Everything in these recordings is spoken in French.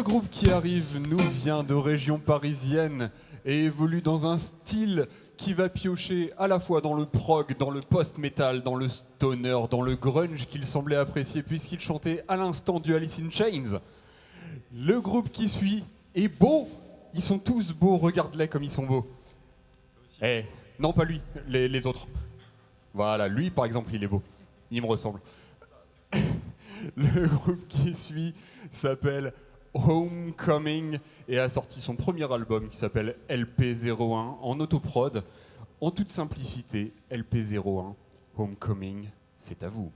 Le groupe qui arrive nous vient de région parisienne et évolue dans un style qui va piocher à la fois dans le prog, dans le post-metal, dans le stoner, dans le grunge qu'il semblait apprécier puisqu'il chantait à l'instant du Alice in Chains. Le groupe qui suit est beau. Ils sont tous beaux, regarde-les comme ils sont beaux. Eh, non pas lui, les autres. Voilà, lui par exemple il est beau. Il me ressemble. Le groupe qui suit s'appelle Homecoming et a sorti son premier album qui s'appelle LP01 en autoprod. En toute simplicité, LP01, Homecoming, c'est à vous.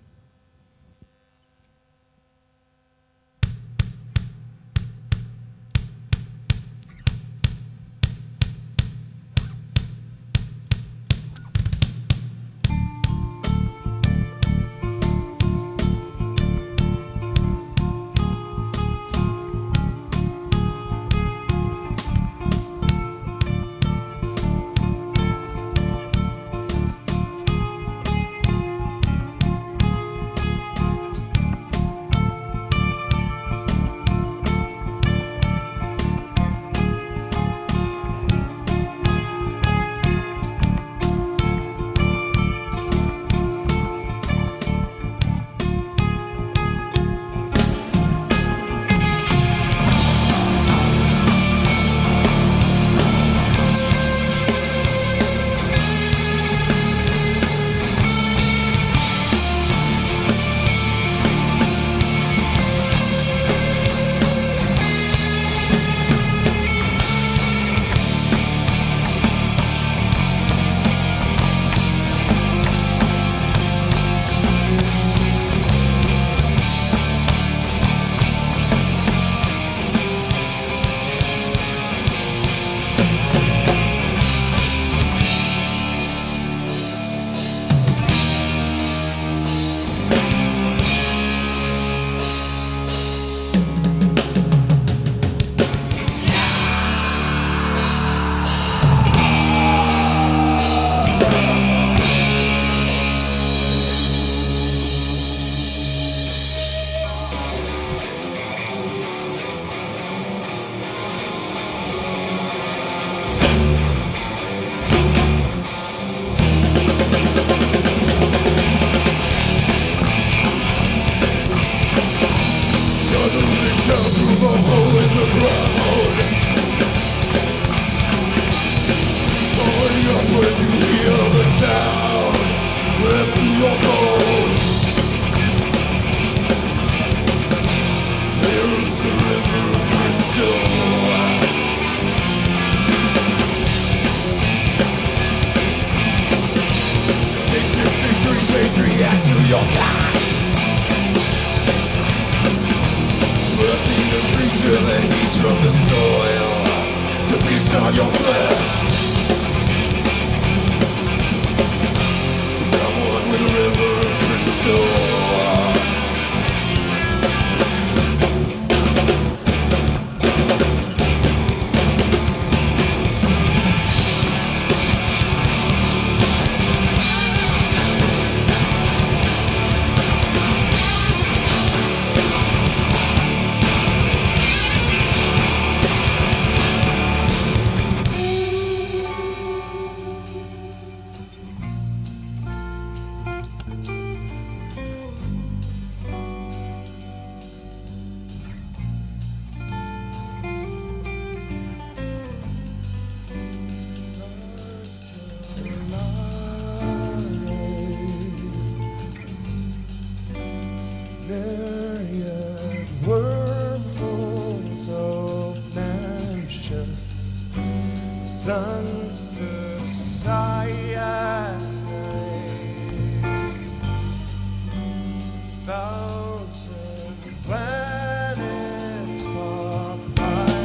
sun subside. Thousand planets far apart.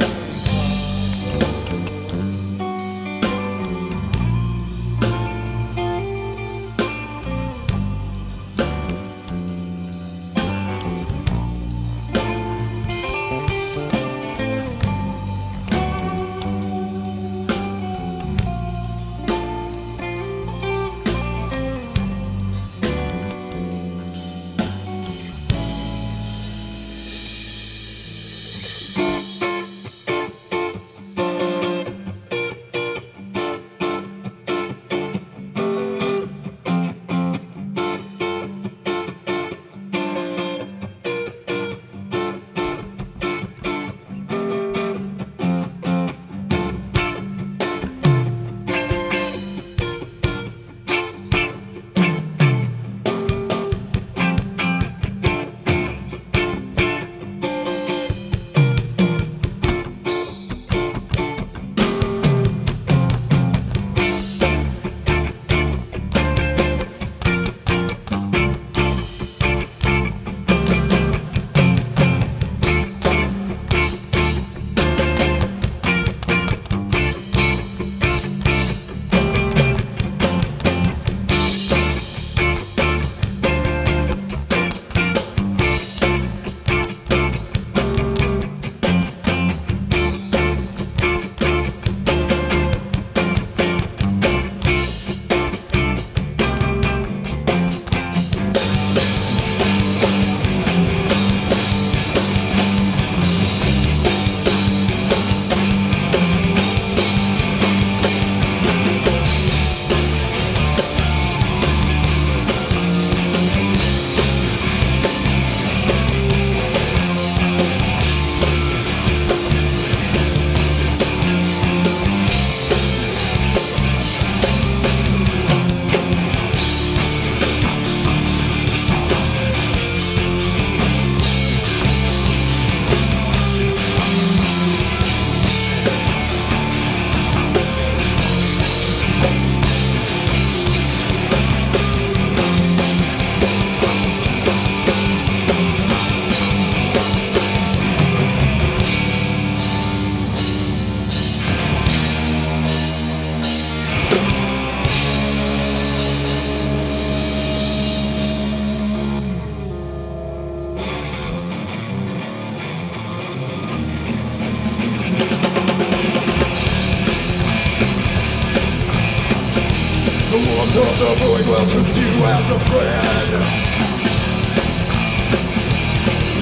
The void welcomes you as a friend.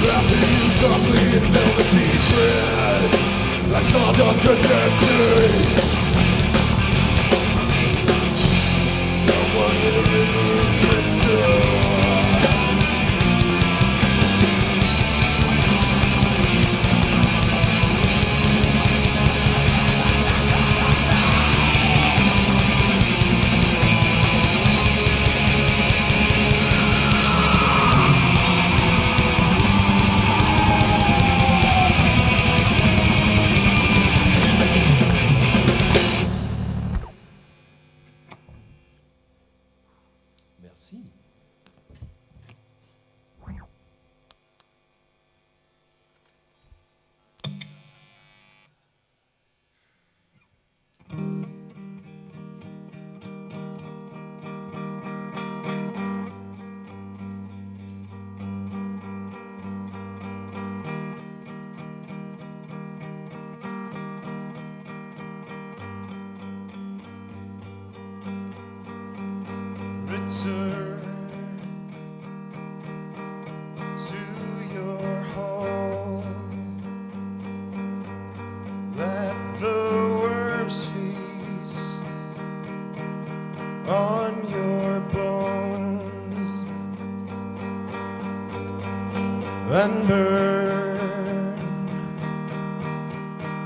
Wrapping you softly in velveteen thread, like sawdust condensing. The one with a river of crystal. Merci. Return to your home. Let the worms feast on your bones and burn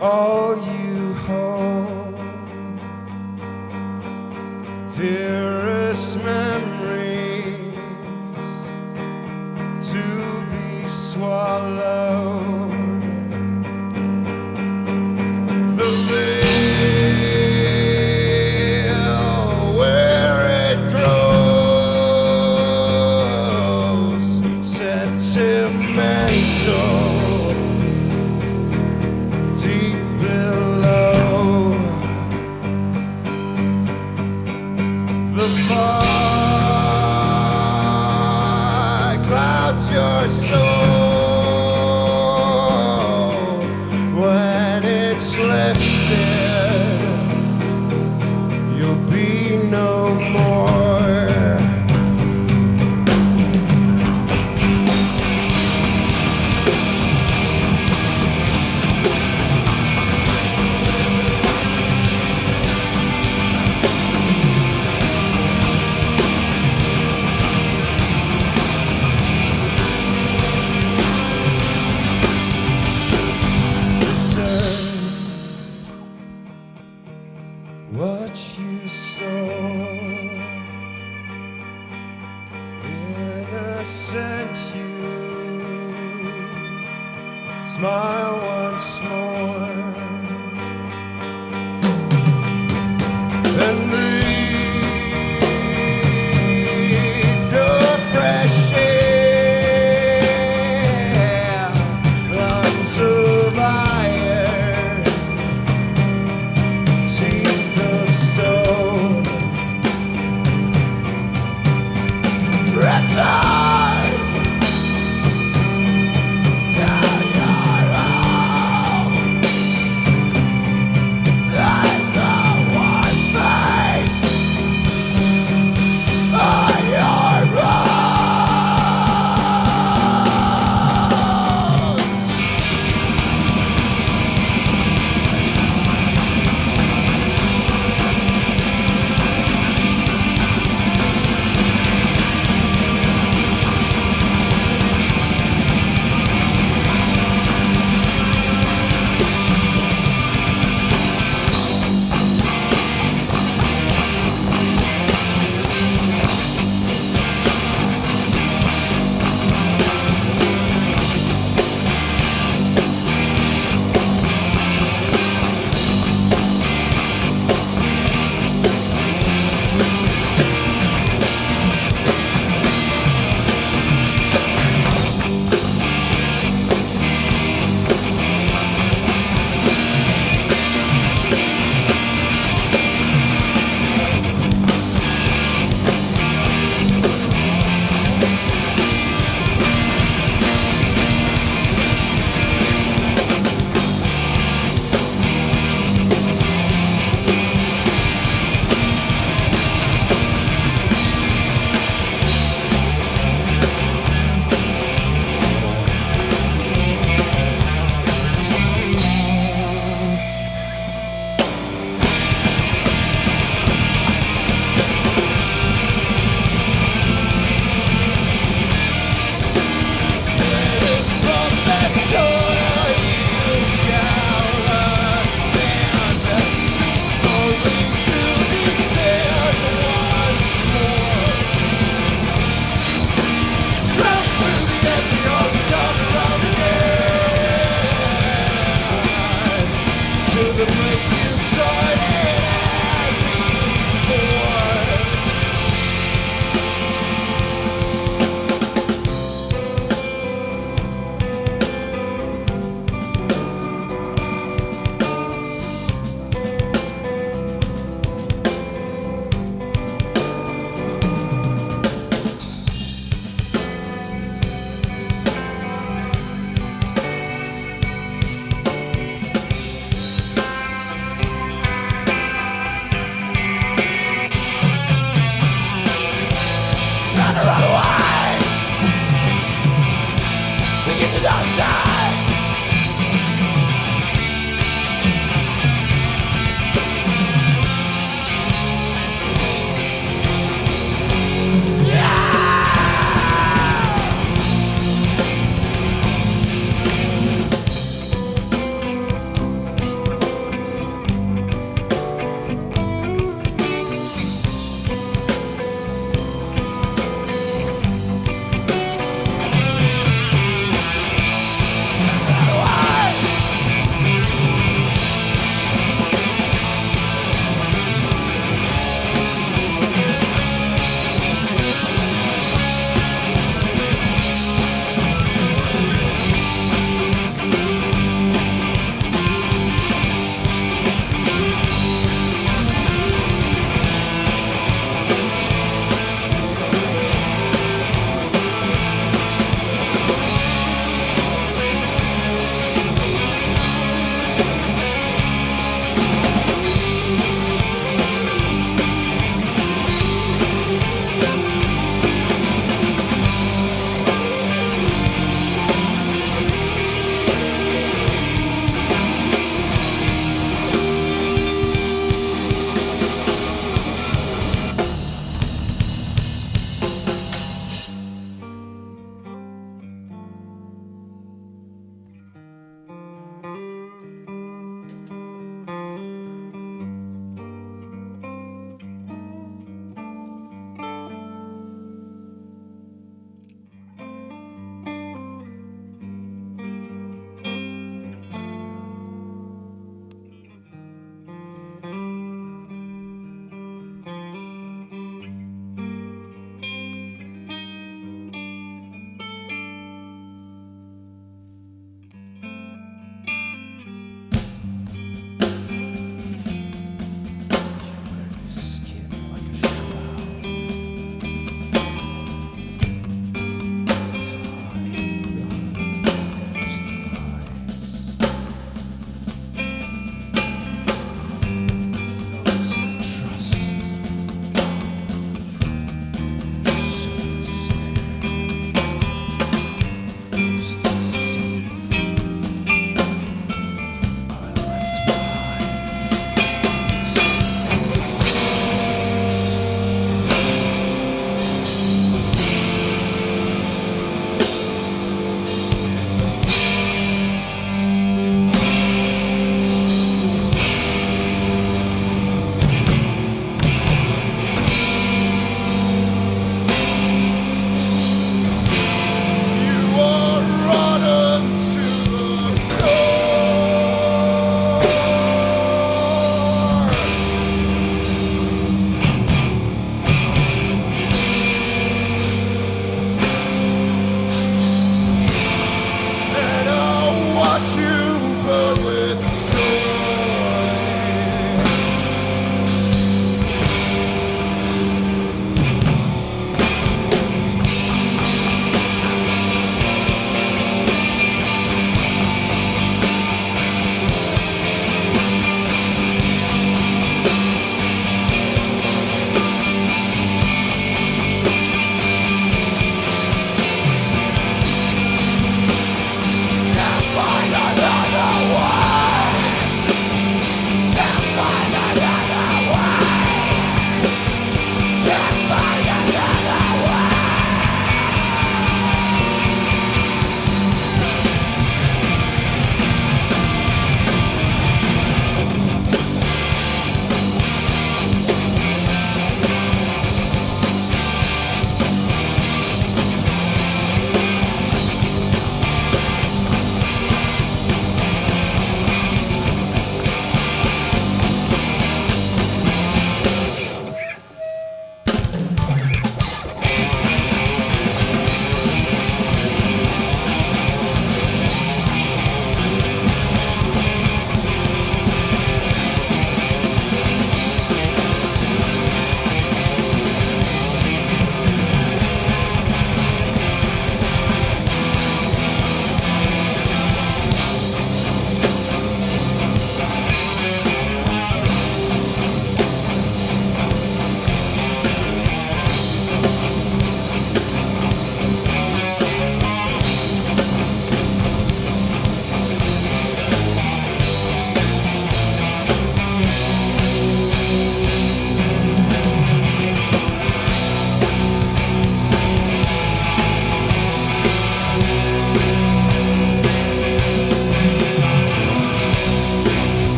all you hold. Dearest memories to be swallowed. The veil smile once more, and breathe the fresh air, lungs of iron, teeth of stone, return. Tell your own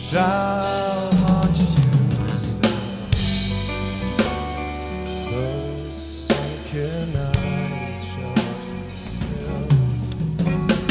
shall haunt you still. Those sunken eyes shall haunt you still.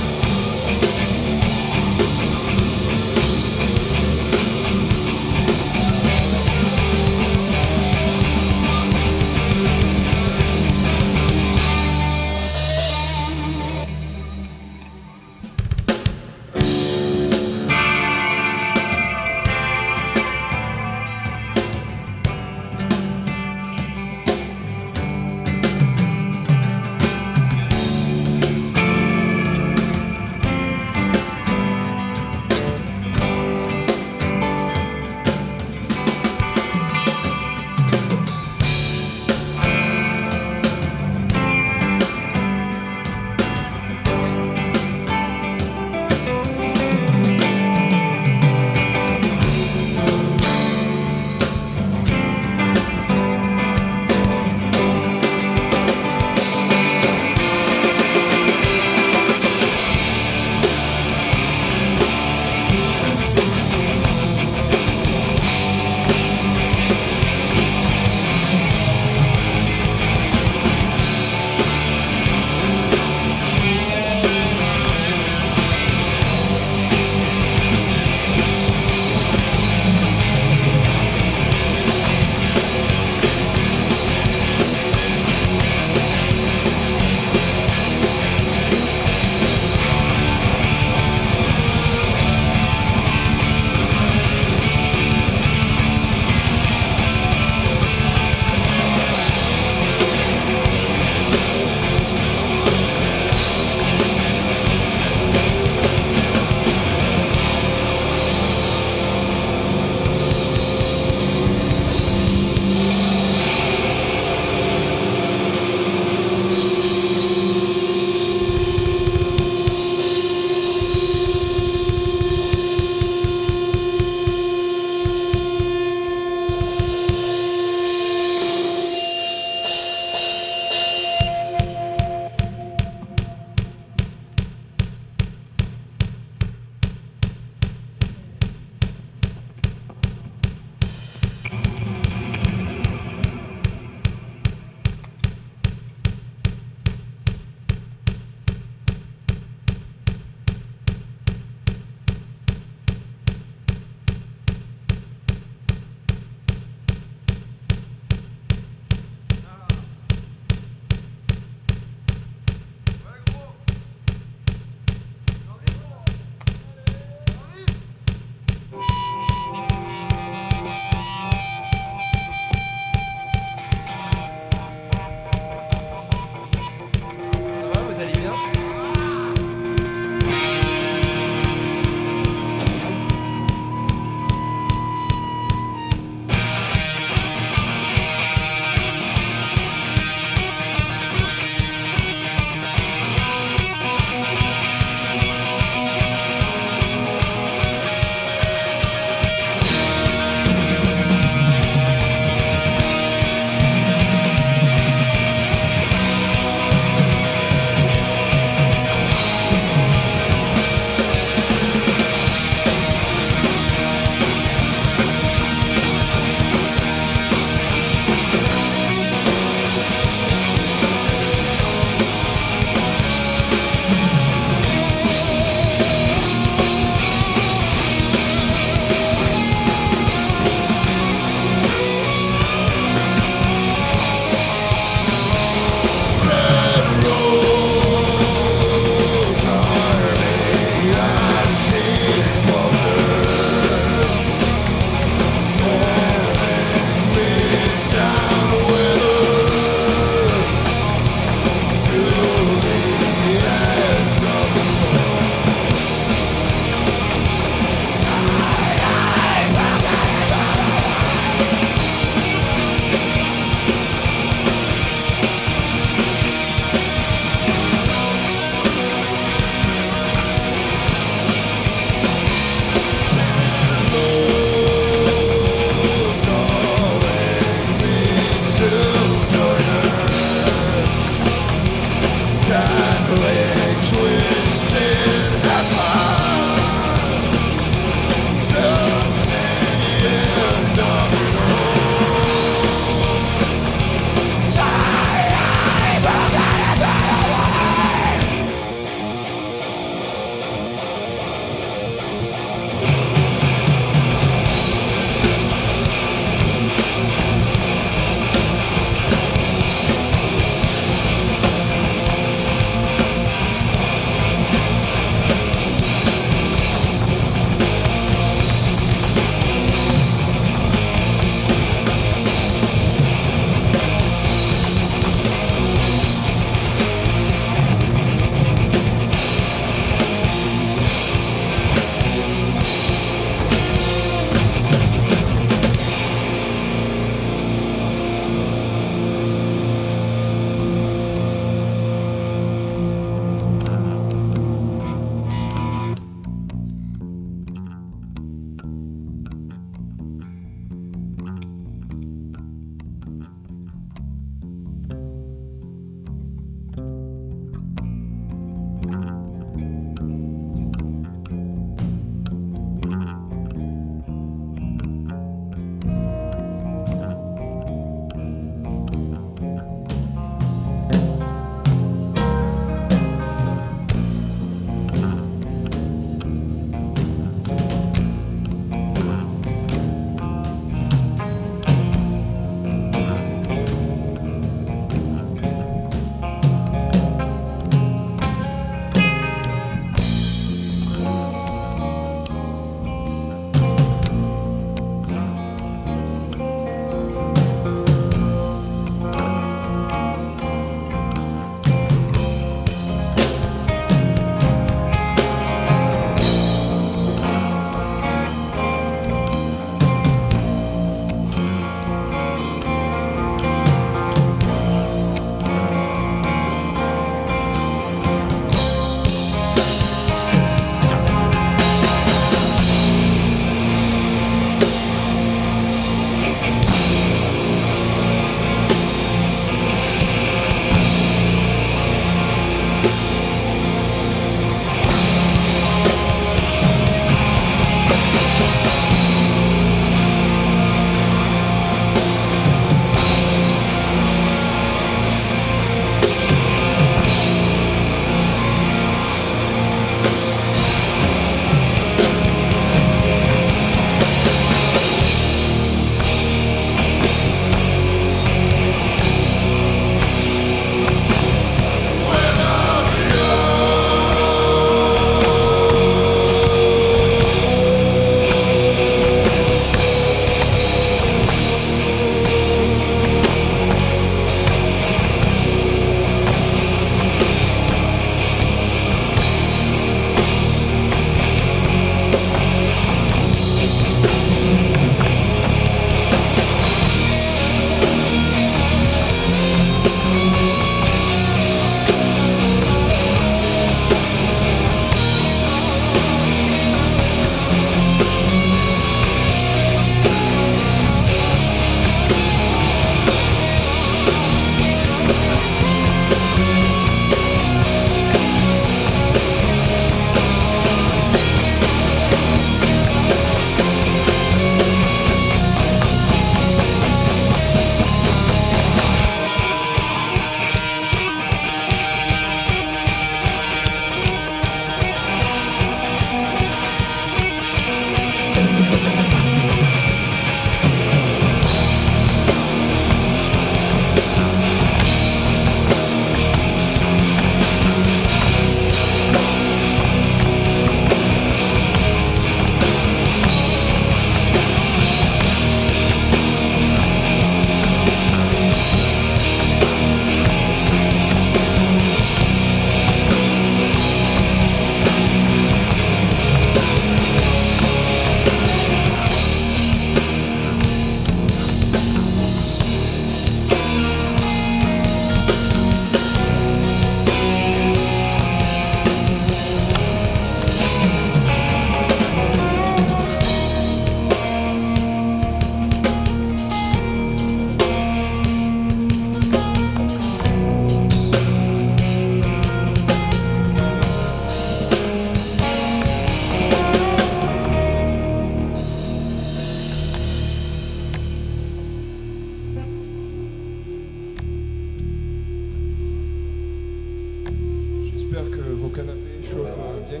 canapés chauffent bien,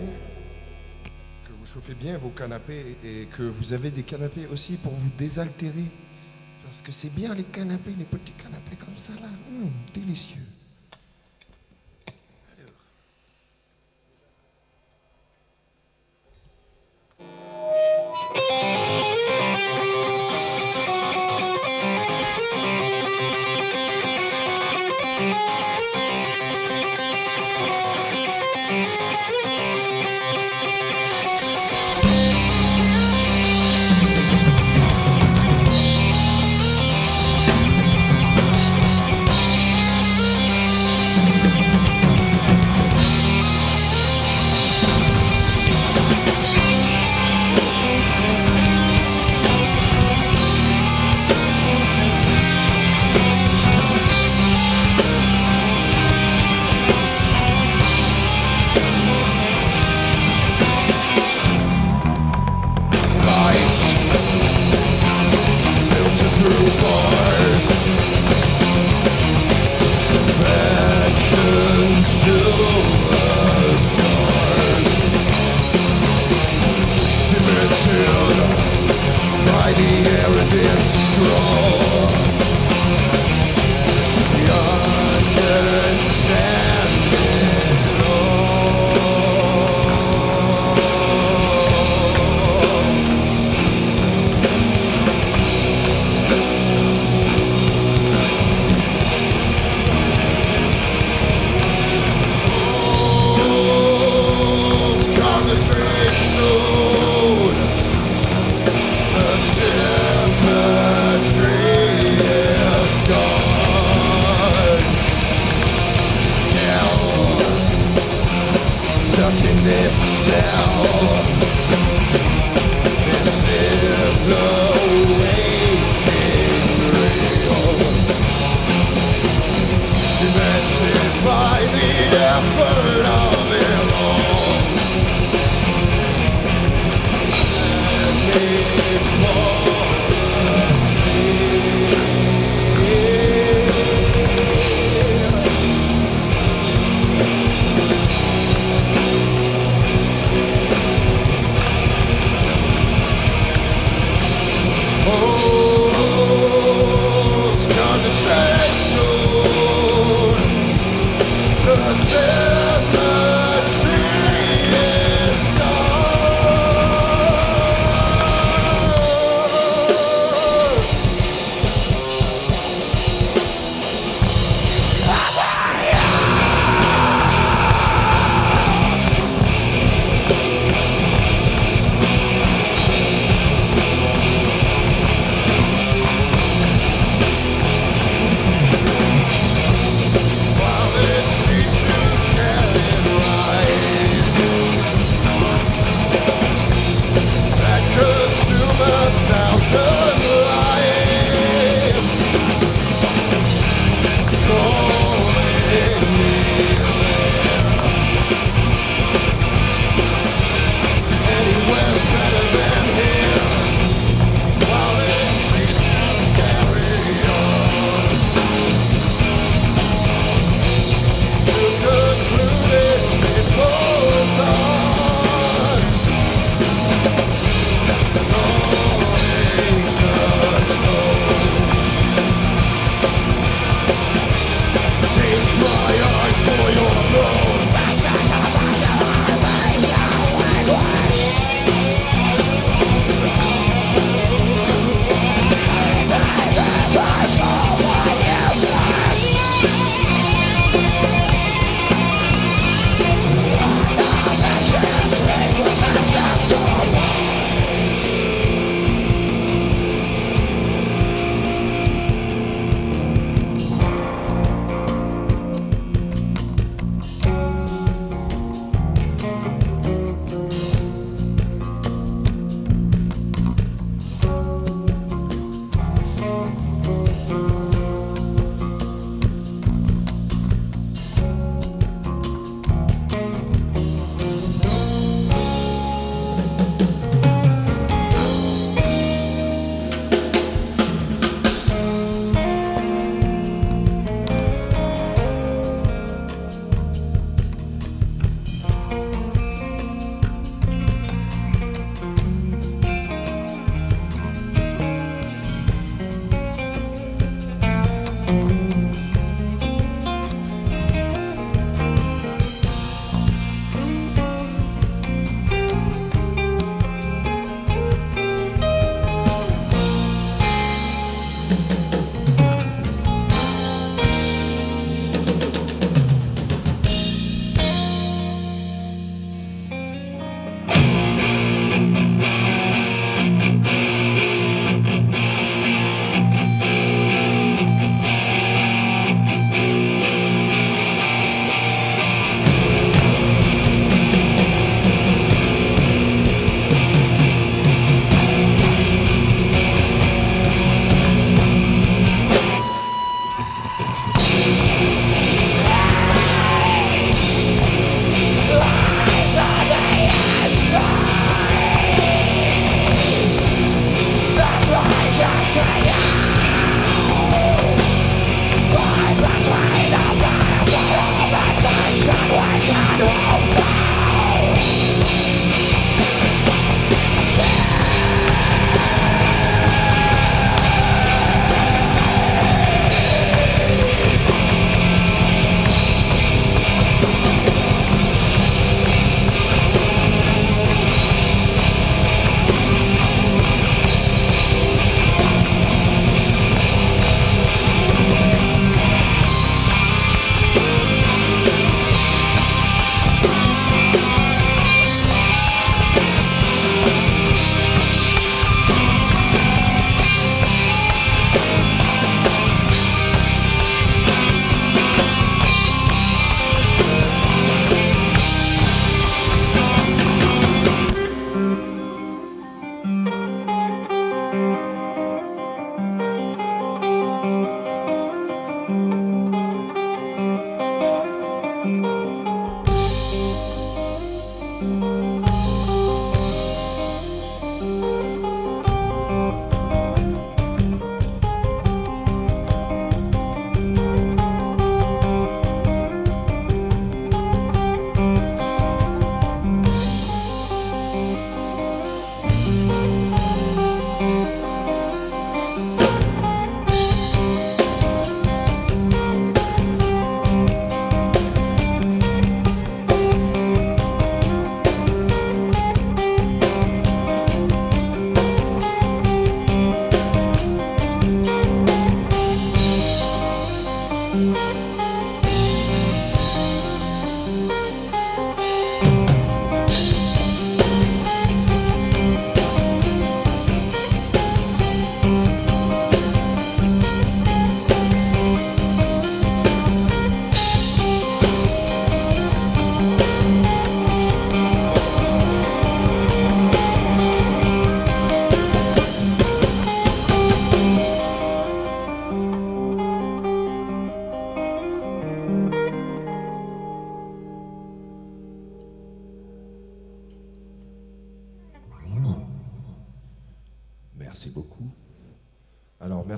que vous chauffez bien vos canapés et que vous avez des canapés aussi pour vous désaltérer. Parce que c'est bien les canapés, les petits canapés comme ça là, délicieux. The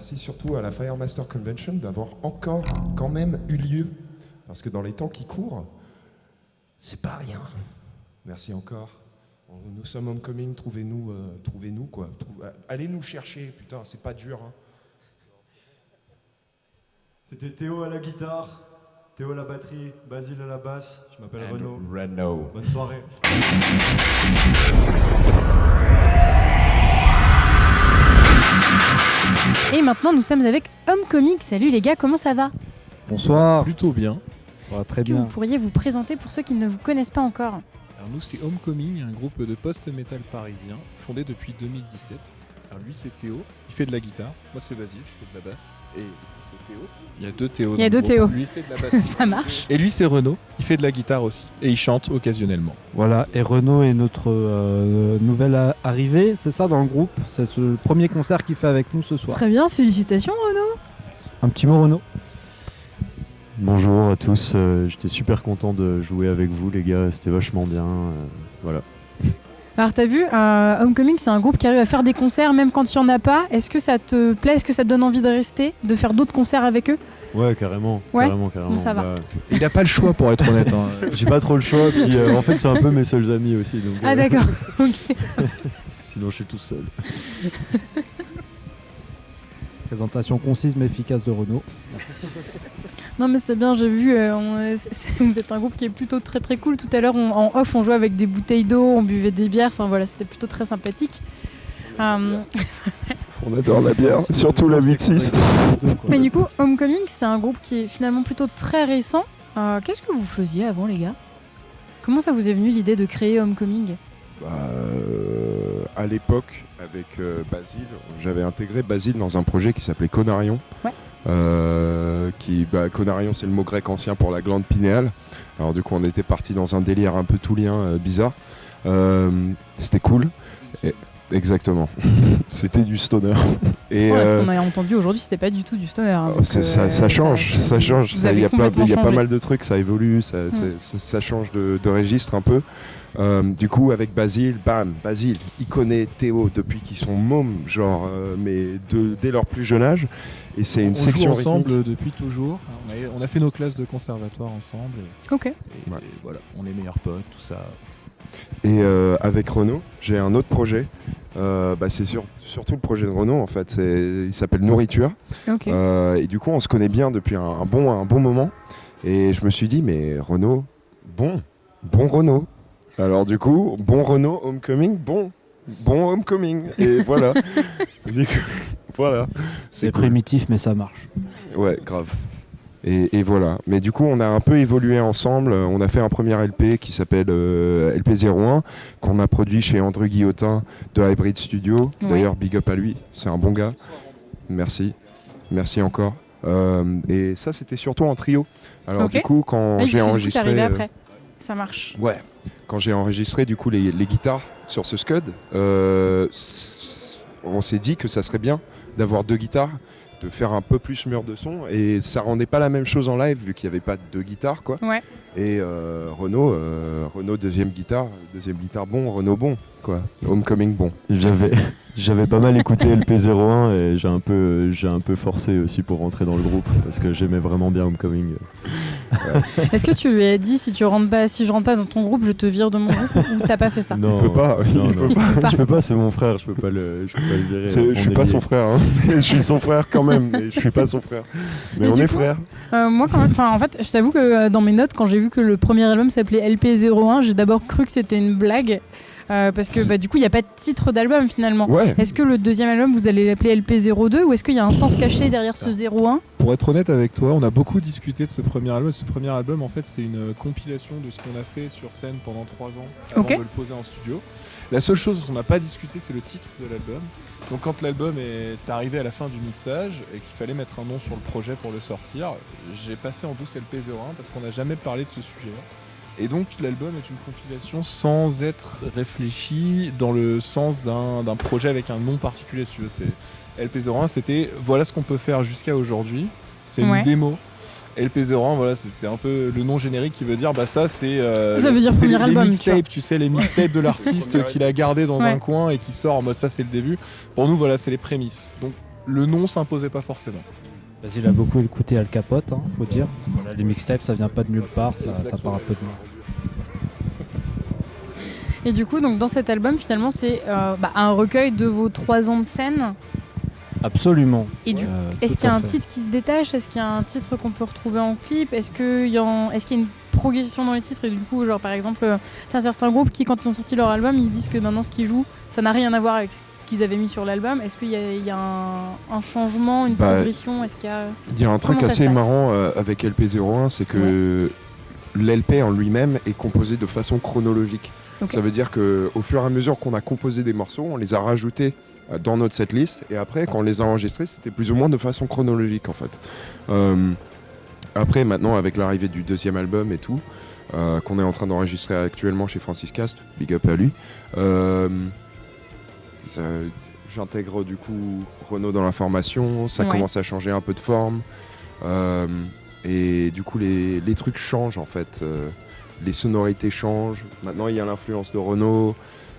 merci surtout à la Firemaster Convention d'avoir encore quand même eu lieu. Parce que dans les temps qui courent, c'est pas rien. Merci encore. Nous sommes Homecoming, trouvez-nous quoi. Allez nous chercher, putain, c'est pas dur. Hein. C'était Théo à la guitare, Théo à la batterie, Basile à la basse. Je m'appelle Renaud. Renaud. Bonne soirée. Et maintenant, nous sommes avec Homecoming. Salut les gars, comment ça va? Bonsoir. Plutôt bien. Ça va très Est-ce que bien. vous pourriez vous présenter pour ceux qui ne vous connaissent pas encore? Alors nous c'est Homecoming, un groupe de post-metal parisien fondé depuis 2017. Alors lui c'est Théo, il fait de la guitare. Moi c'est Basile, je fais de la basse. Et c'est Théo. Il y a deux Théo. Il y a dans le deux groupe. Théo. Lui il fait de la basse. Ça marche. Et lui c'est Renaud, il fait de la guitare aussi. Et il chante occasionnellement. Voilà, et Renaud est notre nouvelle arrivée, c'est ça, dans le groupe. C'est le premier concert qu'il fait avec nous ce soir. Très bien, félicitations Renaud. Un petit mot, Renaud. Bonjour à tous, j'étais super content de jouer avec vous les gars, c'était vachement bien, voilà. Alors t'as vu, Homecoming c'est un groupe qui arrive à faire des concerts même quand il n'y en a pas. Est-ce que ça te plaît? Est-ce que ça te donne envie de rester? De faire d'autres concerts avec eux? Ouais carrément, Ouais, carrément. bon, ça va. Il n'a pas le choix pour être honnête. J'ai pas trop le choix, puis en fait c'est un peu mes seuls amis aussi, donc Ah d'accord, ok. sinon je suis tout seul. Présentation concise mais efficace de Renaud. Non mais c'est bien, j'ai vu, vous êtes un groupe qui est plutôt très très cool. Tout à l'heure en off on jouait avec des bouteilles d'eau, on buvait des bières, enfin voilà c'était plutôt très sympathique. On adore la bière, surtout la Mixis. Mais du coup Homecoming c'est un groupe qui est finalement plutôt très récent. Qu'est-ce que vous faisiez avant les gars? Comment ça vous est venu l'idée de créer Homecoming? À l'époque, avec Basile, j'avais intégré Basile dans un projet qui s'appelait Conarion. Ouais. Conarion, c'est le mot grec ancien pour la glande pinéale. Alors du coup, on était parti dans un délire un peu toulien, bizarre. C'était cool. Exactement. C'était du stoner. Et Ce qu'on a entendu aujourd'hui c'était pas du tout du stoner. Hein, donc, ça change. Vous avez Il y a complètement pas changé. mal de trucs, ça évolue, ça change de registre un peu. Du coup, avec Basile, Basile, il connaît Théo depuis qu'ils sont mômes, genre, mais dès leur plus jeune âge. Et c'est une On section joue ensemble rythmique. depuis toujours. On a fait nos classes de conservatoire ensemble. Ok. Et voilà, on est meilleurs potes, tout ça. Et avec Renaud, j'ai un autre projet. C'est surtout le projet de Renaud, en fait. Il s'appelle Nourriture. Ok. Et du coup, on se connaît bien depuis un bon moment. Et je me suis dit, mais Renaud, bon Renaud. Alors du coup, bon Renaud, Homecoming, bon Homecoming. Et voilà. Du coup, voilà. C'est cool. primitif mais ça marche. Ouais, grave. Et voilà. Mais du coup, on a un peu évolué ensemble. On a fait un premier LP qui s'appelle LP01, qu'on a produit chez Andrew Guillotin de Hybrid Studio. Ouais. D'ailleurs, big up à lui. C'est un bon gars. Merci. Merci encore. Et ça, c'était surtout en trio. Alors Ok. du coup, quand Ah, j'ai du coup, enregistré... t'es arrivé après. Ça marche. Ouais. Quand j'ai enregistré du coup les guitares sur ce Scud, on s'est dit que ça serait bien d'avoir deux guitares, de faire un peu plus mûr de son, et ça rendait pas la même chose en live vu qu'il n'y avait pas deux guitares quoi. Ouais. Et Renaud deuxième guitare bon, Renaud bon quoi, Homecoming bon. J'avais pas mal écouté LP01 et j'ai un peu forcé aussi pour rentrer dans le groupe parce que j'aimais vraiment bien Homecoming. Est-ce que tu lui as dit si je rentre pas dans ton groupe, je te vire de mon groupe ou t'as pas fait ça? Non, Il peut pas, non, il non. peut pas. Je peux pas, c'est mon frère, je peux pas le virer. Je suis pas son frère, hein. Je suis son frère quand même, mais je suis pas son frère. Mais on du est coup, frères. Moi quand même, en fait, je t'avoue que dans mes notes, quand j'ai vu que le premier album s'appelait LP01, j'ai d'abord cru que c'était une blague. Parce que du coup, il n'y a pas de titre d'album finalement. Ouais. Est-ce que le deuxième album, vous allez l'appeler LP02 ou est-ce qu'il y a un sens caché derrière ce 01? Pour être honnête avec toi, on a beaucoup discuté de ce premier album. Ce premier album, en fait, c'est une compilation de ce qu'on a fait sur scène pendant 3 ans avant Ok. de le poser en studio. La seule chose dont on n'a pas discuté, c'est le titre de l'album. Donc quand l'album est arrivé à la fin du mixage et qu'il fallait mettre un nom sur le projet pour le sortir, j'ai passé en douce LP01 parce qu'on n'a jamais parlé de ce sujet-là. Et donc l'album est une compilation sans être réfléchi dans le sens d'un projet avec un nom particulier, si tu veux. C'est LP01, c'était voilà ce qu'on peut faire jusqu'à aujourd'hui. C'est Ouais. une démo. LP01, voilà, c'est un peu le nom générique qui veut dire ça c'est Ça veut dire c'est premier les album, mixtapes, tu sais, les mixtapes de l'artiste qu'il a gardé dans Ouais. un coin et qui sort en mode ça c'est le début. Pour nous voilà, c'est les prémices. Donc le nom s'imposait pas forcément. Basile a beaucoup écouté Al Capote, faut dire. Voilà, les mixtapes, ça vient pas de nulle part, ça part un peu de moi. Et du coup, donc, dans cet album, finalement, c'est un recueil de vos 3 ans de scène. Absolument. Et est-ce qu'il y a un titre qui se détache? Est-ce qu'il y a un titre qu'on peut retrouver en clip? Est-ce qu'il y a une progression dans les titres? Et du coup, genre par exemple, t'as certains groupes qui, quand ils ont sorti leur album, ils disent que maintenant ce qu'ils jouent, ça n'a rien à voir avec ce qu'ils avaient mis sur l'album. Est-ce qu'il y a un changement, une progression? Est-ce qu'il y a... Il y a un truc assez marrant avec LP01, c'est que l'LP en lui-même est composé de façon chronologique. Okay. Ça veut dire qu'au fur et à mesure qu'on a composé des morceaux, on les a rajoutés dans notre setlist, et après quand on les a enregistrés, c'était plus ou moins de façon chronologique en fait. Après maintenant, avec l'arrivée du 2e album et tout, qu'on est en train d'enregistrer actuellement chez Francis Cast, big up à lui, j'intègre du coup Renaud dans la formation, ça commence à changer un peu de forme, et du coup les trucs changent en fait, les sonorités changent. Maintenant il y a l'influence de Renaud,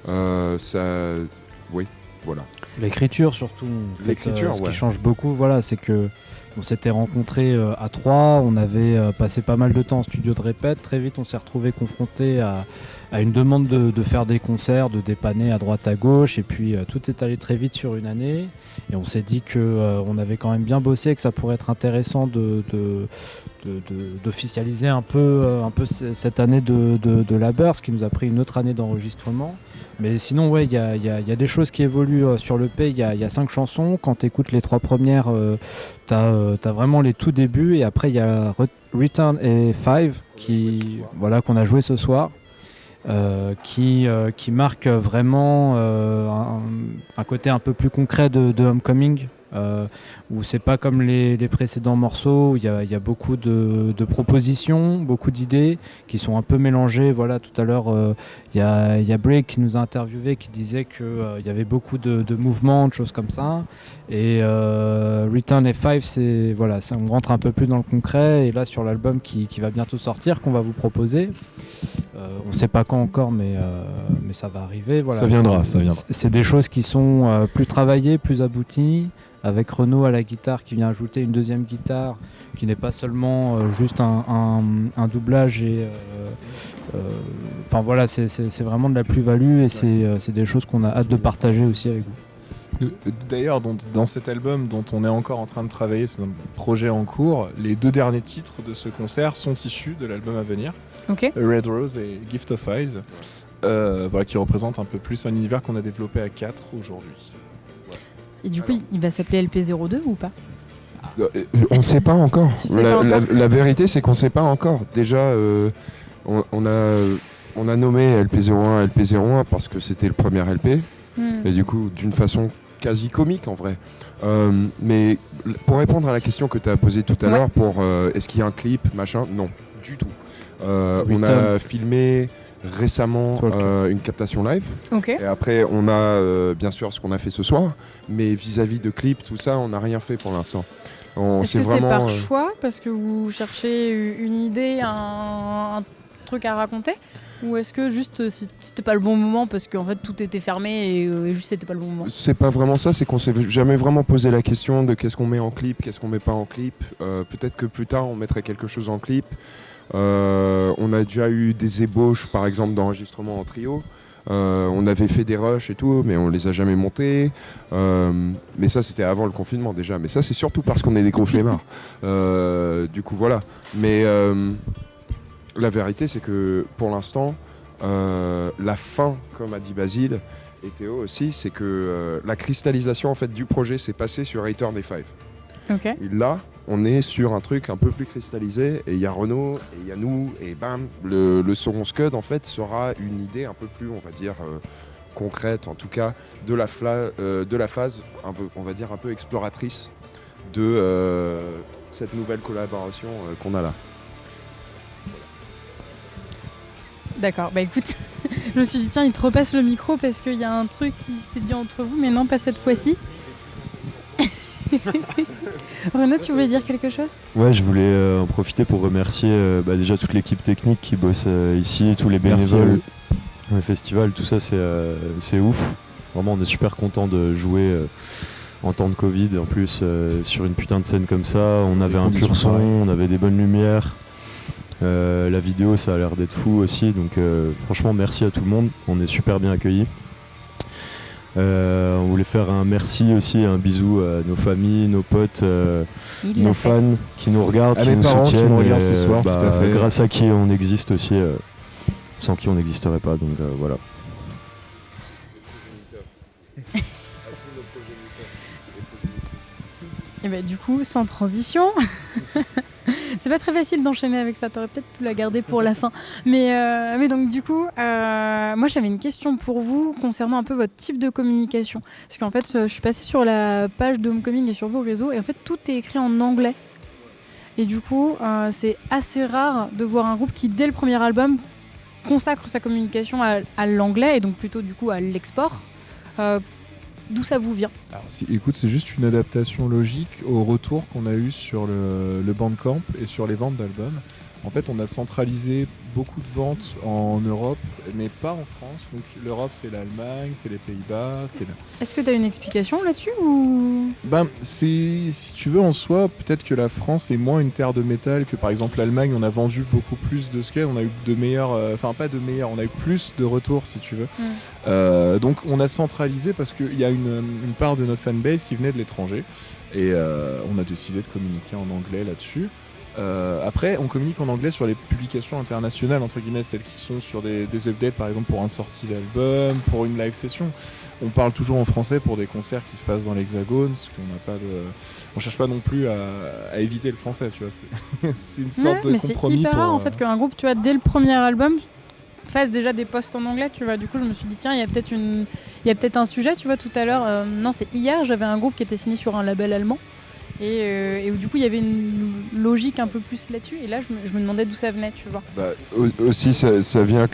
oui, voilà. L'écriture surtout, ce qui change beaucoup, voilà, c'est que on s'était rencontrés à 3, on avait passé pas mal de temps en studio de répète. Très vite, on s'est retrouvés confrontés à une demande de faire des concerts, de dépanner à droite à gauche, et puis tout est allé très vite sur une année. Et on s'est dit qu'on avait quand même bien bossé et que ça pourrait être intéressant d'officialiser un peu cette année de labeur, ce qui nous a pris une autre année d'enregistrement. Mais sinon, il y a des choses qui évoluent sur l'EP. Il y a 5 chansons. Quand tu écoutes les 3 premières, t'as vraiment les tout débuts. Et après, il y a Return et 5 qu'on a joué ce soir. Qui marque vraiment un côté un peu plus concret de Homecoming, où c'est pas comme les précédents morceaux, où il y a beaucoup de propositions, beaucoup d'idées qui sont un peu mélangées. Voilà, tout à l'heure il y a Break qui nous a interviewé, qui disait qu'il y avait beaucoup de mouvements, de choses comme ça, et Return et 5 on rentre un peu plus dans le concret. Et là sur l'album qui va bientôt sortir, qu'on va vous proposer, on ne sait pas quand encore, mais ça va arriver. Voilà, ça viendra. C'est des choses qui sont plus travaillées, plus abouties, avec Renaud à la guitare qui vient ajouter une 2e guitare qui n'est pas seulement juste un doublage. Et voilà, c'est vraiment de la plus-value, et c'est des choses qu'on a hâte de partager aussi avec vous. D'ailleurs, dans cet album dont on est encore en train de travailler, c'est un projet en cours, les 2 derniers titres de ce concert sont issus de l'album à venir. Okay. Red Rose et Gift of Eyes, qui représentent un peu plus un univers qu'on a développé à 4 aujourd'hui. Et du coup, il va s'appeler LP02 ou pas? On ne sait pas encore. La vérité, c'est qu'on ne sait pas encore. Déjà, on a nommé LP01 LP01 parce que c'était le premier LP, et du coup, d'une façon quasi comique en vrai. Mais pour répondre à la question que tu as posée tout à l'heure, pour est-ce qu'il y a un clip, machin, non, du tout. On a filmé récemment une captation live, et après on a bien sûr ce qu'on a fait ce soir, mais vis-à-vis de clips, tout ça, on n'a rien fait pour l'instant. Est-ce que c'est par choix, parce que vous cherchez une idée, un truc à raconter, ou est-ce que juste c'était pas le bon moment parce qu'en fait tout était fermé et juste c'était pas le bon moment? C'est pas vraiment ça, c'est qu'on s'est jamais vraiment posé la question de qu'est-ce qu'on met en clip, qu'est-ce qu'on met pas en clip. Peut-être que plus tard on mettrait quelque chose en clip. On a déjà eu des ébauches par exemple d'enregistrement en trio. On avait fait des rushs et tout, mais on les a jamais montés. Mais ça c'était avant le confinement déjà. Mais ça c'est surtout parce qu'on est des gros flemmards. Du coup voilà. Mais la vérité c'est que pour l'instant, la fin, comme a dit Basile et Théo aussi, c'est que la cristallisation en fait du projet s'est passée sur Return et 5. Okay. Et là, on est sur un truc un peu plus cristallisé, et il y a Renaud, et il y a nous, et bam, le second Scud en fait sera une idée un peu plus, on va dire, concrète, en tout cas, de la phase, un peu, on va dire, un peu exploratrice de cette nouvelle collaboration qu'on a là. D'accord, bah écoute, je me suis dit tiens, il te repasse le micro parce qu'il y a un truc qui s'est dit entre vous, mais non, pas cette fois-ci. Renaud, tu voulais dire quelque chose? Ouais, je voulais en profiter pour remercier déjà toute l'équipe technique qui bosse ici, tous les bénévoles, le festival, tout ça c'est ouf. Vraiment, on est super content de jouer en temps de Covid. En plus, sur une putain de scène comme ça, on avait un conditions pur son, pareilles. on avait des bonnes lumières. La vidéo, ça a l'air d'être fou aussi. Donc, franchement, merci à tout le monde. On est super bien accueillis. On voulait faire un merci aussi, un bisou à nos familles, nos potes, Il nos l'a fait. fans qui nous regardent, À qui mes nous parents qui soutiennent. nous regardent et, ce soir, tout à fait. grâce à qui on existe aussi, sans qui on n'existerait pas. Donc voilà. Et bah du coup, sans transition, c'est pas très facile d'enchaîner avec ça, t'aurais peut-être pu la garder pour la fin. Mais donc du coup, moi j'avais une question pour vous concernant un peu votre type de communication. Parce qu'en fait, je suis passée sur la page de Homecoming et sur vos réseaux, et en fait tout est écrit en anglais. Et du coup, c'est assez rare de voir un groupe qui, dès le premier album, consacre sa communication à l'anglais, et donc plutôt du coup à l'export. D'où ça vous vient? Alors, écoute, c'est juste une adaptation logique au retour qu'on a eu sur le Bandcamp et sur les ventes d'albums. En fait, on a centralisé beaucoup de ventes en Europe, mais pas en France. Donc l'Europe, c'est l'Allemagne, c'est les Pays-Bas, c'est Est-ce que tu as une explication là-dessus ou... Ben, si tu veux, en soi, peut-être que la France est moins une terre de métal que par exemple l'Allemagne. On a vendu beaucoup plus de scales, on a eu de meilleurs, enfin pas de meilleurs, on a eu plus de retours si tu veux. Donc on a centralisé parce qu'il y a une part de notre fanbase qui venait de l'étranger et on a décidé de communiquer en anglais là-dessus. Après, on communique en anglais sur les publications internationales, entre guillemets, celles qui sont sur des updates, par exemple pour un sortie d'album, pour une live session. On parle toujours en français pour des concerts qui se passent dans l'Hexagone, parce qu'on n'a pas de... On cherche pas non plus à éviter le français, tu vois. C'est une sorte de compromis. C'est hyper pour, rare en fait qu'un groupe, tu vois, dès le premier album, fasse déjà des posts en anglais, tu vois. Du coup, je me suis dit, tiens, il y a peut-être un sujet, tu vois, tout à l'heure. Non, c'est hier, j'avais un groupe qui était signé sur un label allemand. Et où du coup il y avait une logique un peu plus là-dessus, et là je me demandais d'où ça venait, tu vois. Bah, aussi ça vient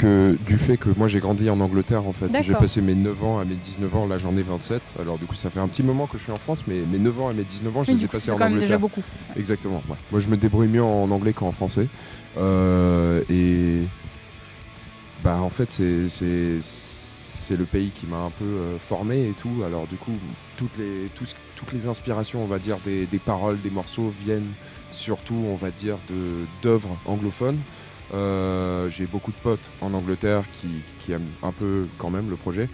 du fait que moi j'ai grandi en Angleterre en fait. D'accord. J'ai passé mes 9 ans à mes 19 ans, là j'en ai 27. Alors du coup ça fait un petit moment que je suis en France, mais mes 9 ans à mes 19 ans je Oui, les du ai coup, passés c'est en quand même Angleterre. déjà beaucoup. Exactement, ouais. Moi je me débrouille mieux en anglais qu'en français. Et bah en fait c'est le pays qui m'a un peu formé et tout. Alors du coup toutes les inspirations, on va dire, des paroles, des morceaux viennent surtout, on va dire, d'œuvres anglophones. J'ai beaucoup de potes en Angleterre qui aiment un peu quand même le projet.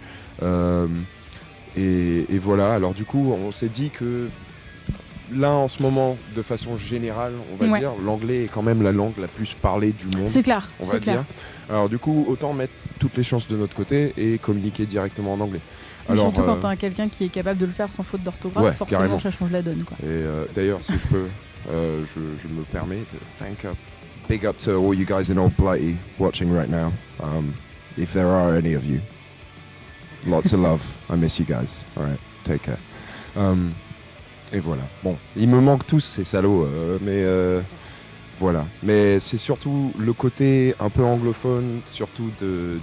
Et voilà, alors du coup on s'est dit que là en ce moment, de façon générale, on va dire, l'anglais est quand même la langue la plus parlée du monde. C'est clair, On c'est va clair. dire. Alors du coup, autant mettre toutes les chances de notre côté et communiquer directement en anglais. Mais Alors, surtout quand t'as quelqu'un qui est capable de le faire sans faute d'orthographe, ouais, forcément carrément. ça change la donne, quoi. Et d'ailleurs, si je peux, je me permets de big up to all you guys in Old Blighty watching right now. If there are any of you, lots of love. I miss you guys. All right, take care. Et voilà. Bon, ils me manquent tous ces salauds, mais voilà. Mais c'est surtout le côté un peu anglophone, surtout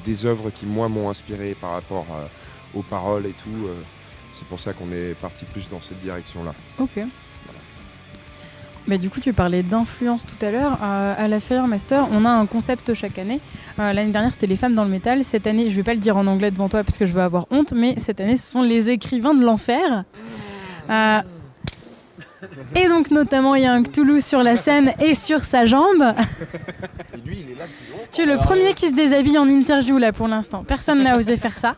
des œuvres qui moi m'ont inspiré par rapport aux paroles et tout. C'est pour ça qu'on est parti plus dans cette direction-là. Ok. Bah, du coup, tu parlais d'influence tout à l'heure. À la Firemaster, on a un concept chaque année. L'année dernière, c'était les femmes dans le métal. Cette année, je vais pas le dire en anglais devant toi parce que je vais avoir honte, mais cette année, ce sont les écrivains de l'enfer. Et donc, notamment, il y a un Cthulhu sur la scène et sur sa jambe. Et lui, il est là depuis longtemps. Tu es le premier qui se déshabille en interview, là, pour l'instant. Personne n'a osé faire ça.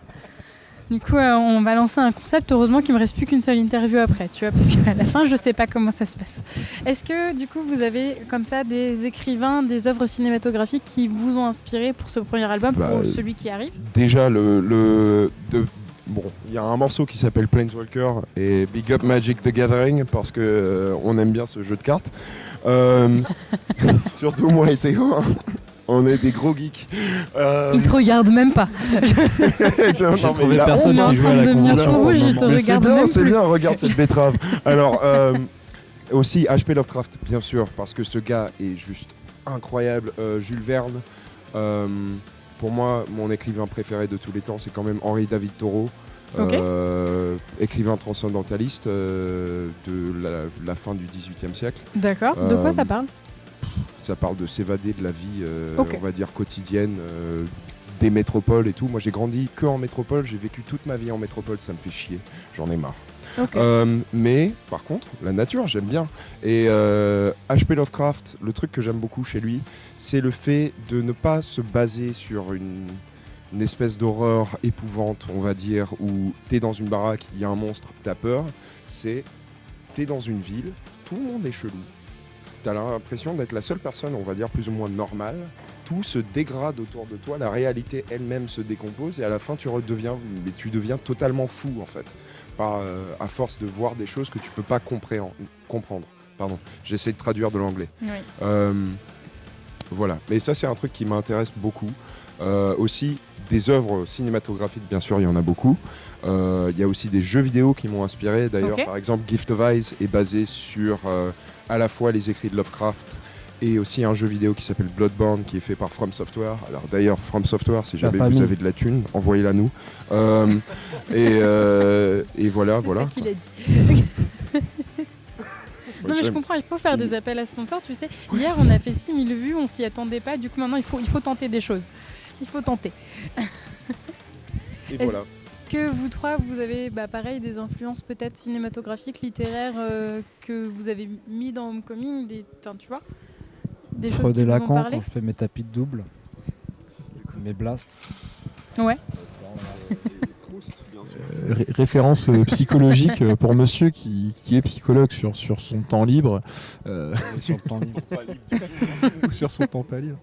Du coup, on va lancer un concept. Heureusement qu'il me reste plus qu'une seule interview après, tu vois, parce qu'à la fin, je sais pas comment ça se passe. Est-ce que, du coup, vous avez comme ça des écrivains, des œuvres cinématographiques qui vous ont inspiré pour ce premier album, pour celui qui arrive? Déjà, bon, il y a un morceau qui s'appelle Planeswalker et Big Up Magic the Gathering parce que on aime bien ce jeu de cartes. Surtout moi et Théo, hein. On est des gros geeks. Ils te regardent même pas. J'ai trouvé personne on est qui joue en à train la de devenir convention. trop rouge, ils te Mais c'est regardent bien, même c'est plus. bien, regarde cette betterave. Alors, aussi H.P. Lovecraft, bien sûr, parce que ce gars est juste incroyable. Jules Verne, pour moi, mon écrivain préféré de tous les temps, c'est quand même Henri David Thoreau. Ok. Écrivain transcendentaliste de la fin du XVIIIe siècle. D'accord. De quoi ça parle? Ça parle de s'évader de la vie, Ok. on va dire, quotidienne, des métropoles et tout. Moi, j'ai grandi que en métropole, j'ai vécu toute ma vie en métropole, ça me fait chier, j'en ai marre. Ok. Mais par contre, la nature, j'aime bien. Et H.P. Lovecraft, le truc que j'aime beaucoup chez lui, c'est le fait de ne pas se baser sur une espèce d'horreur épouvante, on va dire, où t'es dans une baraque, il y a un monstre, t'as peur. C'est t'es dans une ville, tout le monde est chelou. T'as l'impression d'être la seule personne, on va dire, plus ou moins normale. Tout se dégrade autour de toi, la réalité elle-même se décompose et à la fin tu deviens totalement fou en fait, à force de voir des choses que tu peux pas comprendre. Pardon, j'essaie de traduire de l'anglais. Oui. Voilà, mais ça c'est un truc qui m'intéresse beaucoup. Aussi des œuvres cinématographiques, bien sûr, il y en a beaucoup. Il y a aussi des jeux vidéo qui m'ont inspiré. D'ailleurs, Ok. par exemple, Gift of Eyes est basé sur à la fois les écrits de Lovecraft et aussi un jeu vidéo qui s'appelle Bloodborne qui est fait par From Software. Alors d'ailleurs, From Software, si jamais vous avez de la thune, envoyez-la nous. Et voilà, C'est voilà. ça qu'il a dit. Non mais je J'aime. comprends, il faut faire des appels à sponsors, tu sais. Hier on a fait 6000 vues, on s'y attendait pas, du coup maintenant il faut tenter des choses. Il faut tenter. Et Est-ce voilà. que vous trois, vous avez pareil des influences peut-être cinématographiques, littéraires que vous avez mis dans Homecoming, enfin tu vois, des choses Freud qui et vous ont Lacan, parlé? quand je fais mes tapis de double, mes blasts. Ouais. Référence psychologique pour monsieur qui est psychologue sur son temps libre. Sur le temps libre. Ou sur son temps pas libre.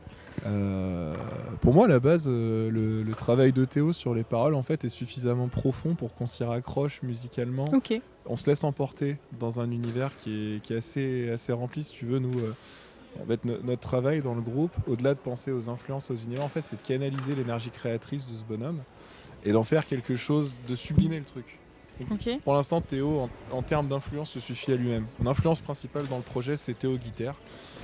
Pour moi, à la base, le travail de Théo sur les paroles en fait est suffisamment profond pour qu'on s'y raccroche musicalement. Ok. On se laisse emporter dans un univers qui est assez rempli, si tu veux. Nous, en fait, notre travail dans le groupe, au-delà de penser aux influences, aux univers, en fait, c'est de canaliser l'énergie créatrice de ce bonhomme et d'en faire quelque chose, de sublimer le truc. Ok. Pour l'instant, Théo, en termes d'influence, se suffit à lui-même. Mon influence principale dans le projet, c'est Théo Guitare.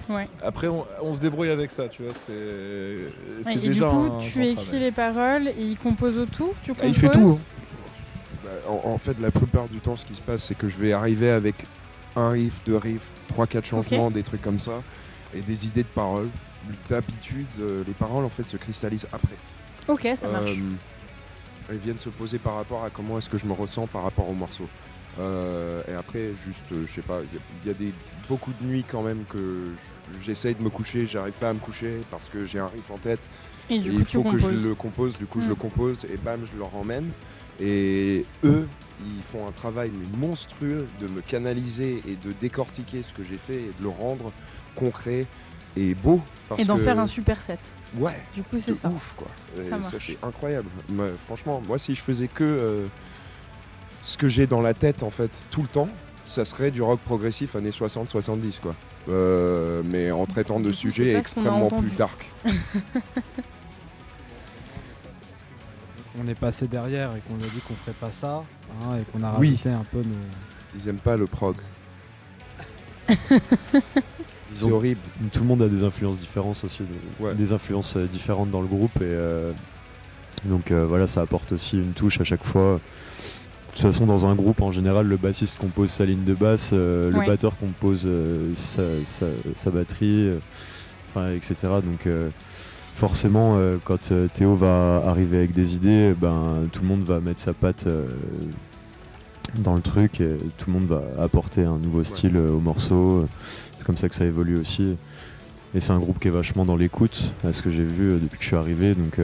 Ouais. Après, on se débrouille avec ça, tu vois. C'est Ouais, et déjà du coup, un tu grand écris travail. les paroles et il compose autour. Tu composes. Il fait tout. Hein. En fait, la plupart du temps, ce qui se passe, c'est que je vais arriver avec un riff, deux riffs, 3-4 changements, des trucs comme ça, et des idées de paroles. D'habitude, les paroles, en fait, se cristallisent après. Ok, ça marche. Elles viennent se poser par rapport à comment est-ce que je me ressens par rapport au morceau. Et après, juste, je sais pas, il y a beaucoup de nuits quand même que j'essaye de me coucher, j'arrive pas à me coucher parce que j'ai un riff en tête. Et du Et coup, il tu faut que je composes. le compose, du coup je le compose et bam, je le emmène. Et eux, ils font un travail monstrueux de me canaliser et de décortiquer ce que j'ai fait et de le rendre concret et beau. Parce Et d'en que- faire un super set. Ouais, Du coup, c'est de ça. ouf quoi. Et Ça ça marche. c'est incroyable. Franchement, moi si je faisais que ce que j'ai dans la tête en fait tout le temps, ça serait du rock progressif années 60-70 quoi. Mais en traitant de Du coup, c'est sujets pas ce qu'on a extrêmement entendu. plus dark. On est passé derrière et qu'on a dit qu'on ferait pas ça, hein, et qu'on a Oui. rajouté un peu nos... Ils aiment pas le prog. Ils C'est ont- horrible. Tout le monde a des influences différentes aussi, Ouais. des influences différentes dans le groupe et donc voilà, ça apporte aussi une touche à chaque fois. De toute façon, dans un groupe en général, le bassiste compose sa ligne de basse, le Ouais. batteur compose sa batterie, enfin etc. Donc forcément, quand Théo va arriver avec des idées, tout le monde va mettre sa patte dans le truc et tout le monde va apporter un nouveau style au morceau. C'est comme ça que ça évolue aussi. Et c'est un groupe qui est vachement dans l'écoute, à ce que j'ai vu depuis que je suis arrivé. Donc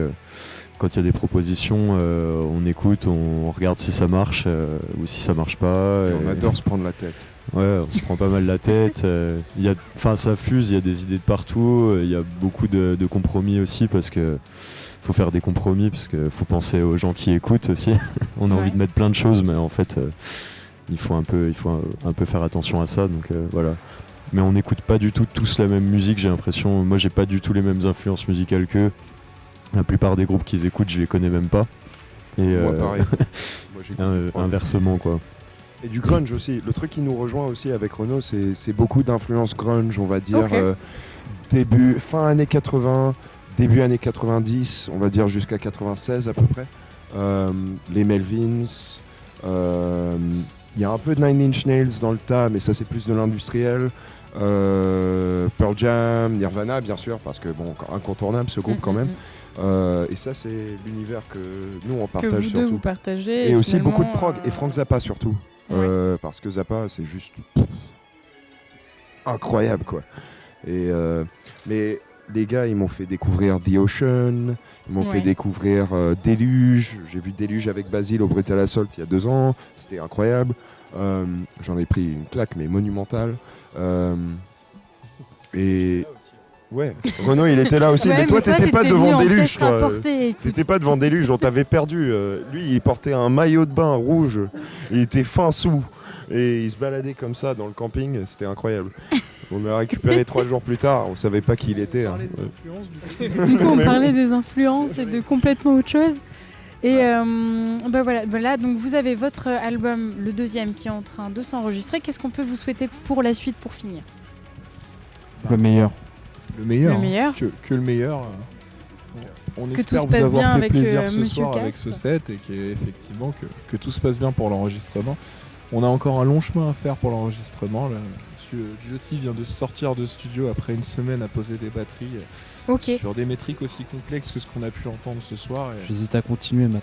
quand il y a des propositions, on écoute, on regarde si ça marche ou si ça marche pas. Et on adore se prendre la tête. Ouais, on se prend pas mal la tête. Ça fuse, il y a des idées de partout. Il y a beaucoup de compromis aussi parce que faut faire des compromis parce qu'il faut penser aux gens qui écoutent aussi. On a Ouais. envie de mettre plein de choses, mais en fait, il faut un peu faire attention à ça. Donc voilà. Mais on n'écoute pas du tout tous la même musique. J'ai l'impression. Moi, j'ai pas du tout les mêmes influences musicales qu'eux. La plupart des groupes qu'ils écoutent, je les connais même pas. Et Moi pareil. Moi, j'écoute du prog. inversement quoi. Et du grunge aussi. Le truc qui nous rejoint aussi avec Renaud, c'est beaucoup d'influence grunge, on va dire. Ok. Fin années 80, début années 90, on va dire jusqu'à 96 à peu près. Les Melvins. Il y a un peu de Nine Inch Nails dans le tas, mais ça c'est plus de l'industriel. Pearl Jam, Nirvana bien sûr, parce que bon, incontournable ce groupe quand même. Et ça c'est l'univers que nous on Que partage vous deux surtout. vous partagez. Et aussi beaucoup de finalement, prog, et Frank Zappa surtout. parce que Zappa, c'est juste incroyable, quoi. Et mais les gars, ils m'ont fait découvrir The Ocean, ils m'ont fait découvrir Déluge. J'ai vu Déluge avec Basile au Brutal Assault il y a 2 ans, c'était incroyable. J'en ai pris une claque, mais monumentale. Et ouais, Renaud, il était là aussi, mais toi, t'étais pas devant Déluge, toi. T'étais pas devant Déluge, on t'avait perdu. Lui, il portait un maillot de bain rouge, il était fin sous, et il se baladait comme ça dans le camping, c'était incroyable. On l'a récupéré 3 jours plus tard, on savait pas qui il était. Hein. Du coup, on parlait des influences et de complètement autre chose. Et voilà, donc vous avez votre album, le 2e, qui est en train de s'enregistrer. Qu'est-ce qu'on peut vous souhaiter pour la suite, pour finir ? Le meilleur. Le meilleur. Le meilleur. Que le meilleur. On Que espère tout se vous passe bien avoir fait avec, plaisir ce Monsieur soir Cast. avec ce set et qu'effectivement que tout se passe bien pour l'enregistrement. On a encore un long chemin à faire pour l'enregistrement. Là. Monsieur Giotti vient de sortir de studio après une semaine à poser des batteries sur des métriques aussi complexes que ce qu'on a pu entendre ce soir. Et... J'hésite à continuer maintenant.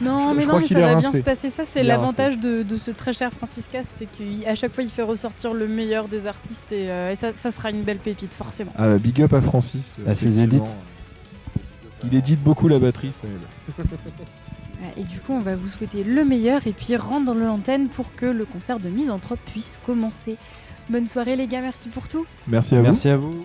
Non, Je mais crois ça qu'il est va bien rincé. se passer. Ça, c'est Il est l'avantage de ce très cher Francis Cast, c'est qu'à chaque fois, il fait ressortir le meilleur des artistes et ça sera une belle pépite, forcément. Ah, big up à Francis. À ses effectivement. édits. Il édite beaucoup la batterie, ça aide. Et du coup, on va vous souhaiter le meilleur et puis rendre dans l'antenne pour que le concert de Misanthrope puisse commencer. Bonne soirée, les gars. Merci pour tout. Merci à vous. Merci à vous.